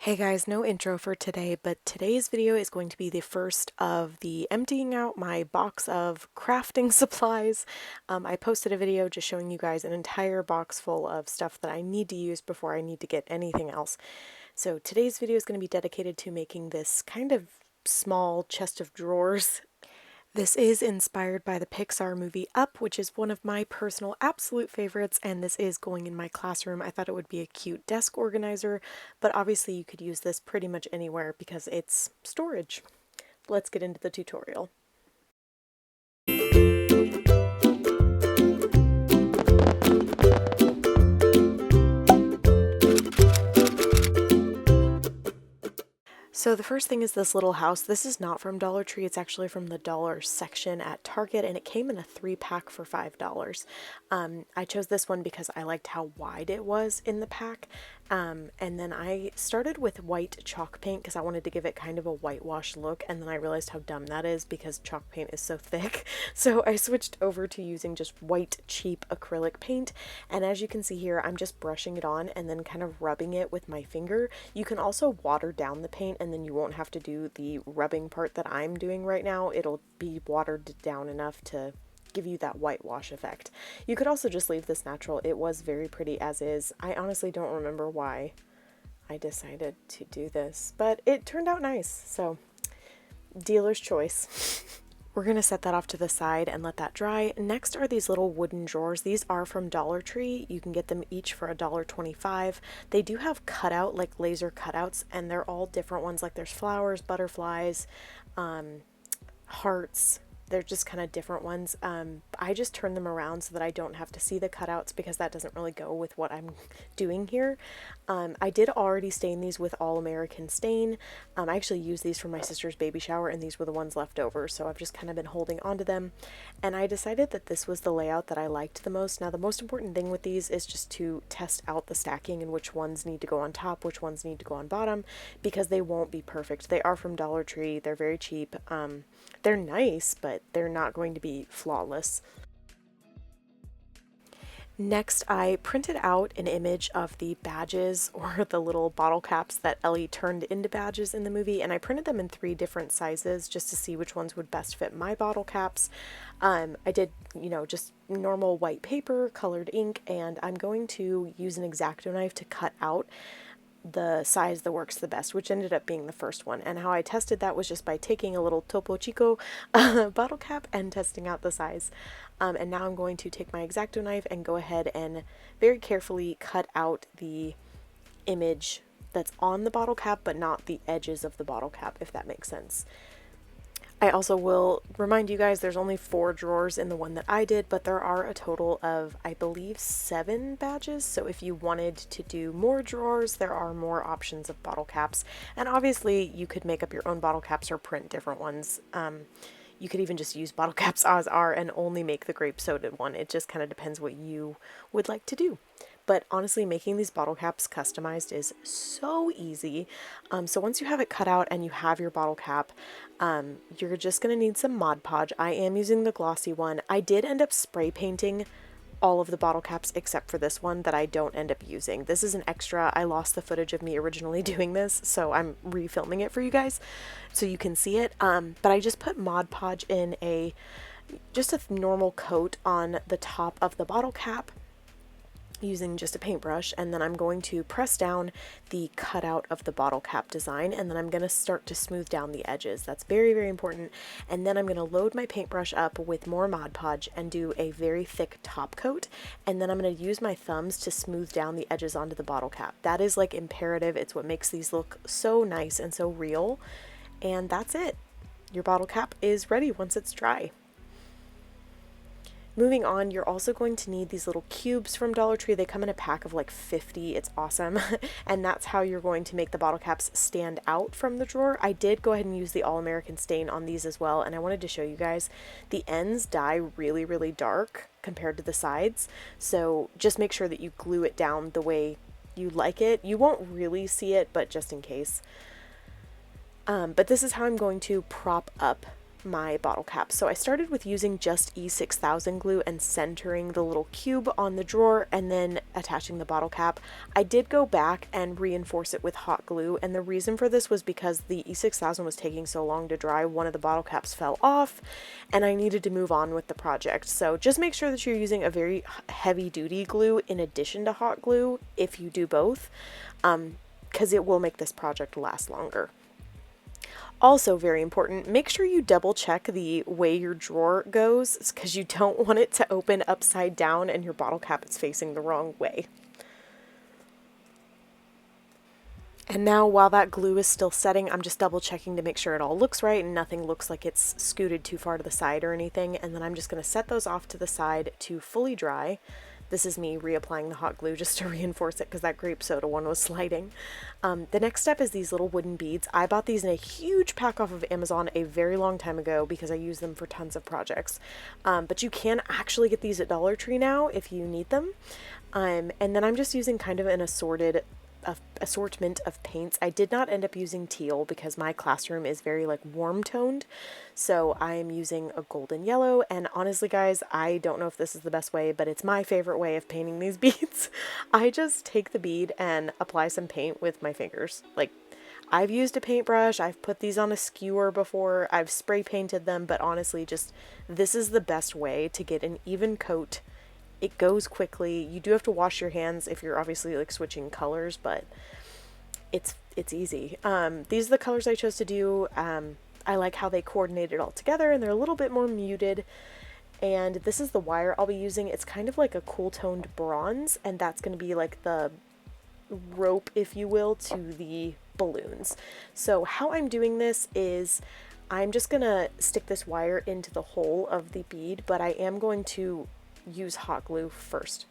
Hey guys, no intro for today, but today's video is going to be the first of the emptying out my box of crafting supplies. I posted a video just showing you guys an entire box full of stuff that I need to use before I need to get anything else. So today's video is going to be dedicated to making this kind of small chest of drawers. This is inspired by the Pixar movie Up, which is one of my personal absolute favorites, and this is going in my classroom. I thought it would be a cute desk organizer, but obviously you could use this pretty much anywhere because it's storage. Let's get into the tutorial. So the first thing is this little house. This is not from Dollar Tree. It's actually from the dollar section at Target, and it came in a 3-pack for $5. I chose this one because I liked how wide it was in the pack. And then I started with white chalk paint because I wanted to give it kind of a whitewash look, and then I realized how dumb that is because chalk paint is so thick. So I switched over to using just white cheap acrylic paint, and as you can see here, I'm just brushing it on and then kind of rubbing it with my finger. You can also water down the paint, and then you won't have to do the rubbing part that I'm doing right now. It'll be watered down enough to give you that whitewash effect. You could also just leave this natural. It was very pretty as is. I honestly don't remember why I decided to do this, but it turned out nice, so dealer's choice. We're going to set that off to the side and let that dry. Next are these little wooden drawers. These are from Dollar Tree. You can get them each for $1.25. They do have cutout, like laser cutouts, and they're all different ones. Like there's flowers, butterflies, hearts. They're just kind of different ones. I just turn them around so that I don't have to see the cutouts because that doesn't really go with what I'm doing here. I did already stain these with All American Stain. I actually used these for my sister's baby shower, and these were the ones left over, so I've just kind of been holding on to them. And I decided that this was the layout that I liked the most. Now, the most important thing with these is just to test out the stacking and which ones need to go on top, which ones need to go on bottom, because they won't be perfect. They are from Dollar Tree. They're very cheap. They're nice, but they're not going to be flawless. Next, I printed out an image of the badges, or the little bottle caps that Ellie turned into badges in the movie, and I printed them in 3 different sizes just to see which ones would best fit my bottle caps. I did, just normal white paper, colored ink, and I'm going to use an X-Acto knife to cut out the size that works the best, which ended up being the first one. And how I tested that was just by taking a little Topo Chico bottle cap and testing out the size. And now I'm going to take my X-Acto knife and go ahead and very carefully cut out the image that's on the bottle cap, but not the edges of the bottle cap, if that makes sense. I also will remind you guys there's only 4 drawers in the one that I did, but there are a total of, I believe, 7 badges. So if you wanted to do more drawers, there are more options of bottle caps. And obviously you could make up your own bottle caps or print different ones. You could even just use bottle caps as are and only make the grape soda one. It just kind of depends what you would like to do. But honestly, making these bottle caps customized is so easy. So once you have it cut out and you have your bottle cap, you're just going to need some Mod Podge. I am using the glossy one. I did end up spray painting all of the bottle caps except for this one that I don't end up using. This is an extra. I lost the footage of me originally doing this, so I'm refilming it for you guys so you can see it. But I just put Mod Podge in just a normal coat on the top of the bottle cap, using just a paintbrush, and then I'm going to press down the cutout of the bottle cap design, and then I'm going to start to smooth down the edges. That's very, very important. And then I'm going to load my paintbrush up with more Mod Podge and do a very thick top coat, and then I'm going to use my thumbs to smooth down the edges onto the bottle cap. That is like imperative. It's what makes these look so nice and so real. And that's it. Your bottle cap is ready once it's dry. Moving on, you're also going to need these little cubes from Dollar Tree. They come in a pack of like 50. It's awesome. And that's how you're going to make the bottle caps stand out from the drawer. I did go ahead and use the All American Stain on these as well, and I wanted to show you guys the ends dye really, really dark compared to the sides. So just make sure that you glue it down the way you like it. You won't really see it, but just in case. But this is how I'm going to prop up my bottle cap. So I started with using just E6000 glue and centering the little cube on the drawer and then attaching the bottle cap. I did go back and reinforce it with hot glue, and the reason for this was because the E6000 was taking so long to dry, one of the bottle caps fell off and I needed to move on with the project. So just make sure that you're using a very heavy duty glue in addition to hot glue if you do both, because it will make this project last longer. Also very important, make sure you double check the way your drawer goes, because you don't want it to open upside down and your bottle cap is facing the wrong way. And now while that glue is still setting, I'm just double checking to make sure it all looks right and nothing looks like it's scooted too far to the side or anything. And then I'm just going to set those off to the side to fully dry. This is me reapplying the hot glue just to reinforce it because that grape soda one was sliding. The next step is these little wooden beads. I bought these in a huge pack off of Amazon a very long time ago because I use them for tons of projects. But you can actually get these at Dollar Tree now if you need them. And then I'm just using kind of an assortment of paints. I did not end up using teal because my classroom is very like warm toned, so I am using a golden yellow. And honestly guys, I don't know if this is the best way, but it's my favorite way of painting these beads. I just take the bead and apply some paint with my fingers. Like, I've used a paintbrush, I've put these on a skewer before, I've spray painted them, but honestly just this is the best way to get an even coat. It goes quickly. You do have to wash your hands if you're obviously like switching colors, but it's easy. These are the colors I chose to do. I like how they coordinate it all together and they're a little bit more muted. And this is the wire I'll be using. It's kind of like a cool toned bronze, and that's going to be like the rope, if you will, to the balloons. So how I'm doing this is I'm just going to stick this wire into the hole of the bead, but I am going to use hot glue first.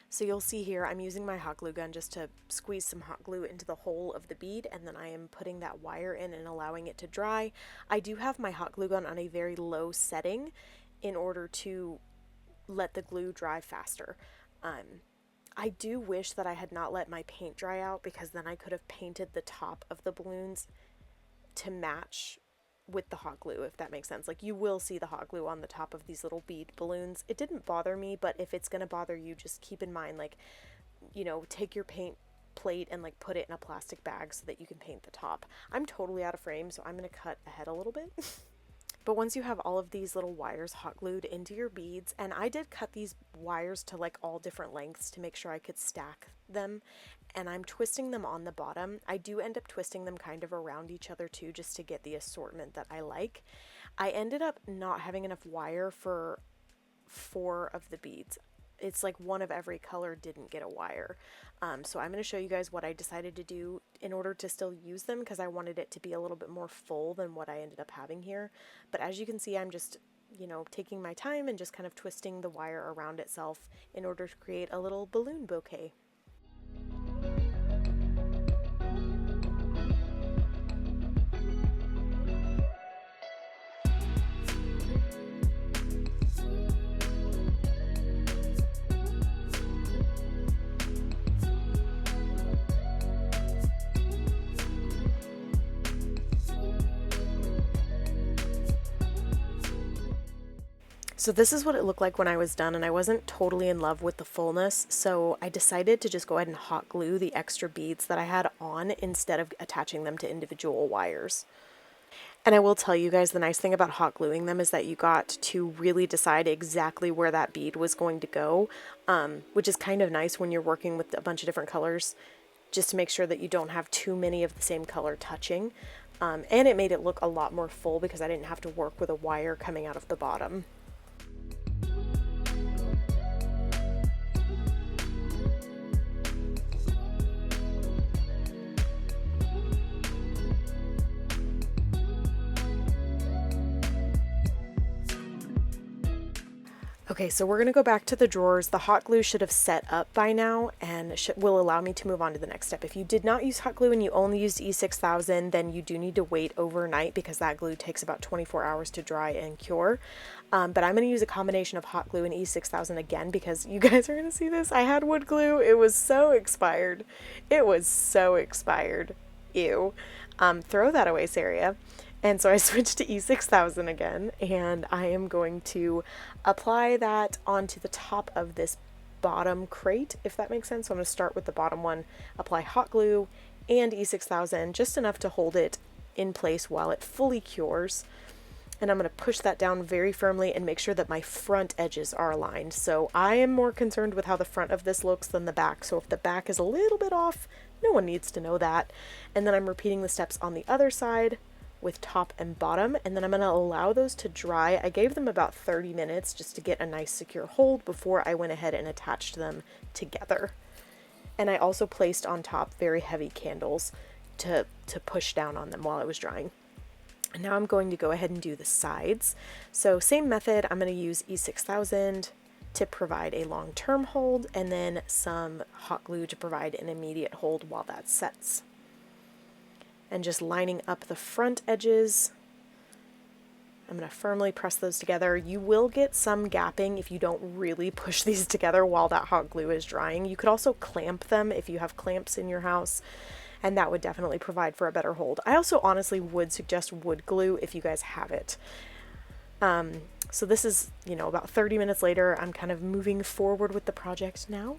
So you'll see here I'm using my hot glue gun just to squeeze some hot glue into the hole of the bead, and then I am putting that wire in and allowing it to dry. I do have my hot glue gun on a very low setting in order to let the glue dry faster. I do wish that I had not let my paint dry out, because then I could have painted the top of the balloons to match with the hot glue, if that makes sense. Like, you will see the hot glue on the top of these little bead balloons. It didn't bother me, but if it's gonna bother you, just keep in mind, like, you know, take your paint plate and like put it in a plastic bag so that you can paint the top. I'm totally out of frame, so I'm gonna cut ahead a little bit. But once you have all of these little wires hot glued into your beads, and I did cut these wires to like all different lengths to make sure I could stack them, and I'm twisting them on the bottom. I do end up twisting them kind of around each other too, just to get the assortment that I like. I ended up not having enough wire for 4 of the beads. It's like one of every color didn't get a wire. So I'm going to show you guys what I decided to do in order to still use them, because I wanted it to be a little bit more full than what I ended up having here. But as you can see, I'm just, you know, taking my time and just kind of twisting the wire around itself in order to create a little balloon bouquet. So this is what it looked like when I was done, and I wasn't totally in love with the fullness, so I decided to just go ahead and hot glue the extra beads that I had on instead of attaching them to individual wires. And I will tell you guys, the nice thing about hot gluing them is that you got to really decide exactly where that bead was going to go, which is kind of nice when you're working with a bunch of different colors, just to make sure that you don't have too many of the same color touching. And it made it look a lot more full because I didn't have to work with a wire coming out of the bottom. Okay, so we're going to go back to the drawers. The hot glue should have set up by now and will allow me to move on to the next step. If you did not use hot glue and you only used E6000, then you do need to wait overnight because that glue takes about 24 hours to dry and cure. But I'm going to use a combination of hot glue and E6000 again because you guys are going to see this. I had wood glue. It was so expired. It was so expired. Ew. Throw that away, Saria. And so I switched to E6000 again, and I am going to apply that onto the top of this bottom crate, if that makes sense. So I'm going to start with the bottom one, apply hot glue and E6000, just enough to hold it in place while it fully cures. And I'm going to push that down very firmly and make sure that my front edges are aligned. So I am more concerned with how the front of this looks than the back. So if the back is a little bit off, no one needs to know that. And then I'm repeating the steps on the other side with top and bottom, and then I'm going to allow those to dry. I gave them about 30 minutes just to get a nice secure hold before I went ahead and attached them together. And I also placed on top very heavy candles to push down on them while it was drying. And now I'm going to go ahead and do the sides. So same method, I'm going to use E6000 to provide a long-term hold, and then some hot glue to provide an immediate hold while that sets. And just lining up the front edges, I'm going to firmly press those together. You will get some gapping if you don't really push these together while that hot glue is drying. You could also clamp them if you have clamps in your house, and that would definitely provide for a better hold. I also honestly would suggest wood glue if you guys have it. So this is, about 30 minutes later. I'm kind of moving forward with the project now.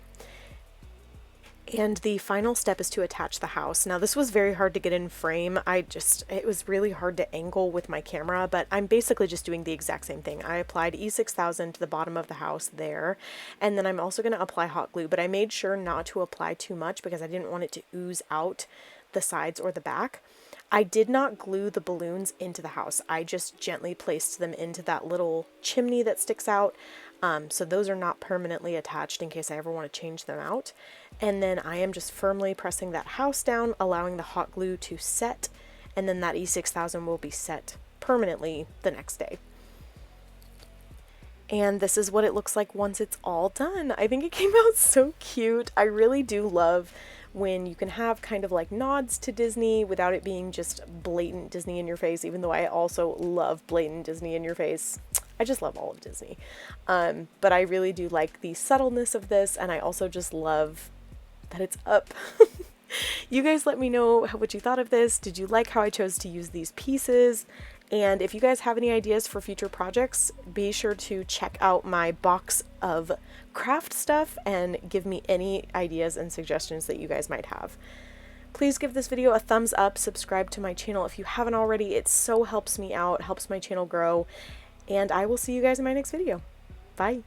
And the final step is to attach the house. Now this was very hard to get in frame. It was really hard to angle with my camera, but I'm basically just doing the exact same thing. I applied E6000 to the bottom of the house there, and then I'm also going to apply hot glue, but I made sure not to apply too much because I didn't want it to ooze out the sides or the back. I did not glue the balloons into the house. I just gently placed them into that little chimney that sticks out. So those are not permanently attached in case I ever want to change them out. And then I am just firmly pressing that house down, allowing the hot glue to set, and then that E6000 will be set permanently the next day. And this is what it looks like once it's all done. I think it came out so cute. I really do love when you can have kind of like nods to Disney without it being just blatant Disney in your face, even though I also love blatant Disney in your face. I just love all of Disney. But I really do like the subtleness of this, and I also just love that it's up. You guys let me know what you thought of this. Did you like how I chose to use these pieces? And if you guys have any ideas for future projects, be sure to check out my box of craft stuff and give me any ideas and suggestions that you guys might have. Please give this video a thumbs up, subscribe to my channel if you haven't already. It so helps me out, helps my channel grow, and I will see you guys in my next video. Bye!